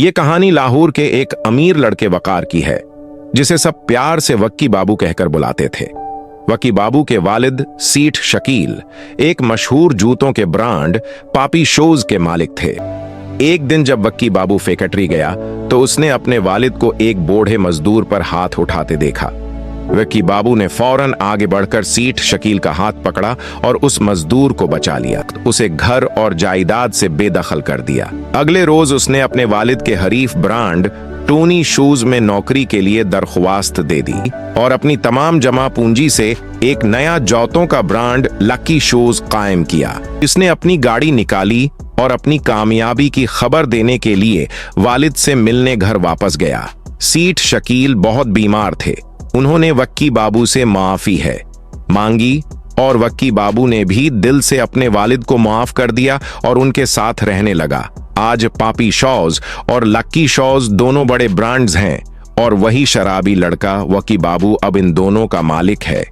ये कहानी लाहौर के एक अमीर लड़के वकार की है, जिसे सब प्यार से वक्की बाबू कहकर बुलाते थे। वक्की बाबू के वालिद सीठ शकील एक मशहूर जूतों के ब्रांड पापी शूज के मालिक थे। एक दिन जब वक्की बाबू फैक्ट्री गया तो उसने अपने वालिद को एक बूढ़े मजदूर पर हाथ उठाते देखा। वक्की बाबू ने फौरन आगे बढ़कर सीठ शकील का हाथ पकड़ा और उस मजदूर को बचा लिया। उसे घर और जायदाद से बेदखल कर दिया। अगले रोज उसने अपने वालिद के हरीफ ब्रांड टोनी शूज में नौकरी के लिए दरख्वास्त दे दी और अपनी तमाम जमा पूंजी से एक नया जौतों का ब्रांड लकी शूज कायम किया। इसने अपनी गाड़ी निकाली और अपनी कामयाबी की खबर देने के लिए वालिद से मिलने घर वापस गया। सीठ शकील बहुत बीमार थे। उन्होंने वक्की बाबू से माफी है मांगी और वक्की बाबू ने भी दिल से अपने वालिद को माफ कर दिया और उनके साथ रहने लगा। आज पापी शॉज और लकी शॉज दोनों बड़े ब्रांड्स हैं और वही शराबी लड़का वक्की बाबू अब इन दोनों का मालिक है।